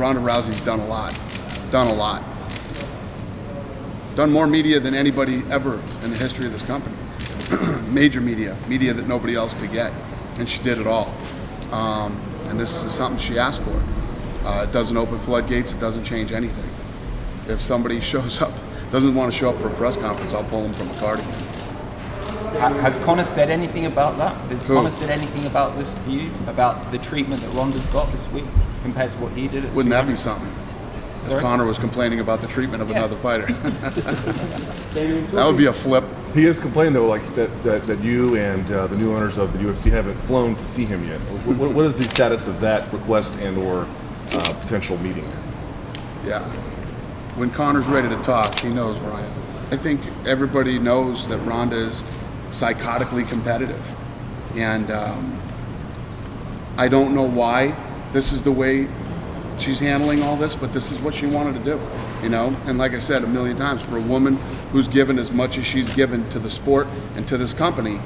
Ronda Rousey's done a lot. Done more media than anybody ever in the history of this company. Major media that nobody else could get, and she did it all. And this is something she asked for. It doesn't open floodgates. It doesn't change anything. If somebody shows up, doesn't want to show up for a press conference, I'll pull them from a card again. Has Conor said anything about that? Has Who? Conor said anything about this to you? About the treatment that Ronda's got this week compared to what he did? Wouldn't that be something? Sorry? If Conor was complaining about the treatment of another fighter. That would be a flip. He is complaining though, like that you and the new owners of the UFC haven't flown to see him yet. What is the status of that request and/or potential meeting? Yeah. When Conor's ready to talk, he knows where I am. I think everybody knows that Ronda is psychotically competitive, and I don't know why this is the way she's handling all this, but this is what she wanted to do, you know. And like I said a million times, for a woman who's given as much as she's given to the sport and to this company,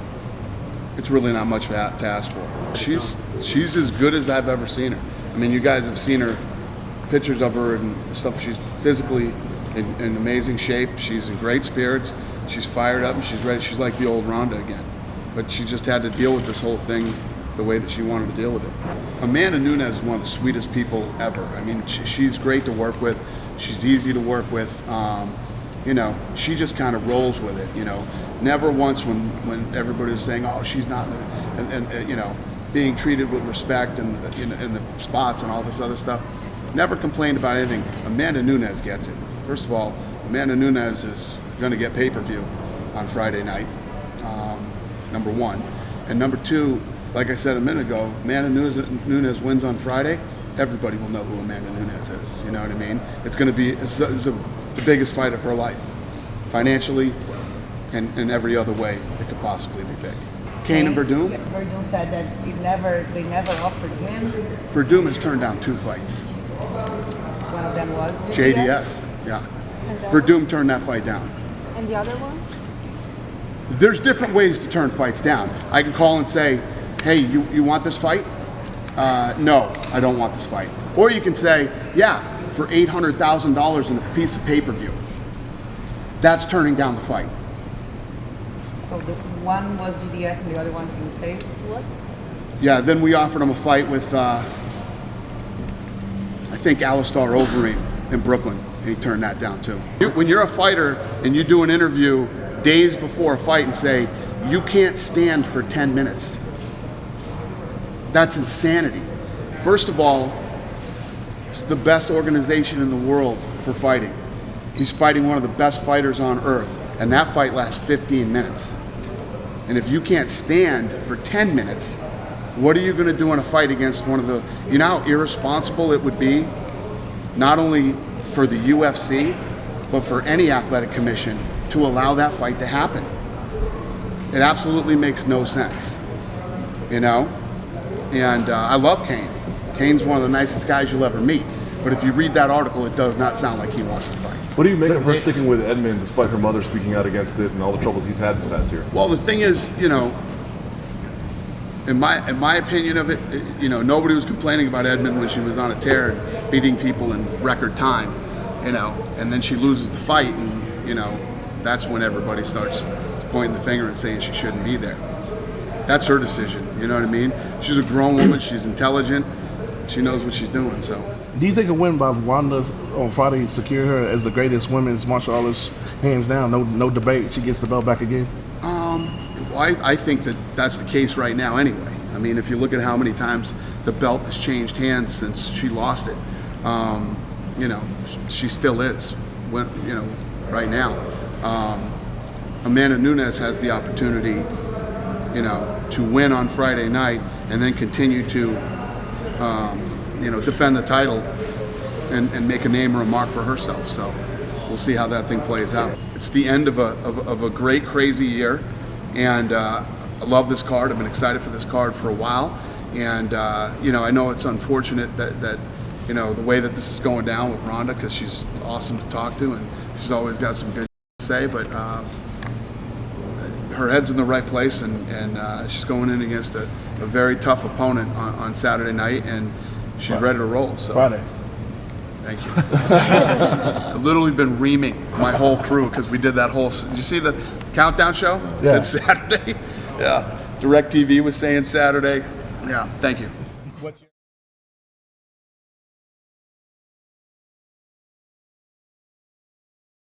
it's really not much to ask for. She's as good as I've ever seen her. I mean, you guys have seen her, pictures of her and stuff. She's physically in amazing shape. She's in great spirits. She's fired up and she's ready. She's like the old Ronda again. But she just had to deal with this whole thing the way that she wanted to deal with it. Amanda Nunes is one of the sweetest people ever. I mean, she's great to work with. She's easy to work with. You know, she just kind of rolls with it, you know. Never once when everybody was saying, oh, she's not, and you know, being treated with respect and in the spots and all this other stuff. Never complained about anything. Amanda Nunes gets it. First of all, Amanda Nunes is going to get pay-per-view on Friday night, number one. And number two, like I said a minute ago, Amanda Nunes wins on Friday, everybody will know who Amanda Nunes is. You know what I mean? It's going to be the biggest fight of her life, financially and every other way it could possibly be big. Cain and Werdum? Werdum said that they never offered him. Werdum has turned down 2 fights. One of them was JDS, yeah. Werdum turned that fight down. And the other one? There's different ways to turn fights down. I can call and say, hey, you want this fight? No, I don't want this fight. Or you can say, yeah, for $800,000 in a piece of pay-per-view. That's turning down the fight. So the one was GDS and the other one, can you say it was? Yeah, then we offered him a fight with, I think, Alistair Overeem in Brooklyn, and he turned that down too. When you're a fighter and you do an interview days before a fight and say, you can't stand for 10 minutes, that's insanity. First of all, it's the best organization in the world for fighting. He's fighting one of the best fighters on earth, and that fight lasts 15 minutes. And if you can't stand for 10 minutes, what are you going to do in a fight against one of the, you know how irresponsible it would be, not only for the UFC, but for any athletic commission to allow that fight to happen? It absolutely makes no sense, you know? And I love Cain. Cain's one of the nicest guys you'll ever meet. But if you read that article, it does not sound like he wants to fight. What do you make of her sticking with Edmund despite her mother speaking out against it and all the troubles he's had this past year? Well, the thing is, you know, in my opinion of it, you know, nobody was complaining about Edmund when she was on a tear and beating people in record time, you know, and then she loses the fight, and, you know, that's when everybody starts pointing the finger and saying she shouldn't be there. That's her decision, you know what I mean? She's a grown woman, she's intelligent, she knows what she's doing, so. Do you think a win by Ronda on Friday secure her as the greatest women's martial artist, hands down, no debate, she gets the belt back again? Well, I think that that's the case right now anyway. I mean, if you look at how many times the belt has changed hands since she lost it, you know, she still is, you know, right now. Amanda Nunes has the opportunity, you know, to win on Friday night and then continue to, you know, defend the title and make a name or a mark for herself. So we'll see how that thing plays out. It's the end of a great, crazy year, and I love this card. I've been excited for this card for a while, and you know, I know it's unfortunate that you know, the way that this is going down with Ronda, because she's awesome to talk to and she's always got some good to say, but her head's in the right place, and she's going in against a very tough opponent on Saturday night, and she's ready to roll. So. Friday. Thank you. I've literally been reaming my whole crew because we did that whole. Did you see the countdown show? It Yeah. said Saturday. Yeah. DirecTV was saying Saturday. Yeah. Thank you. What's your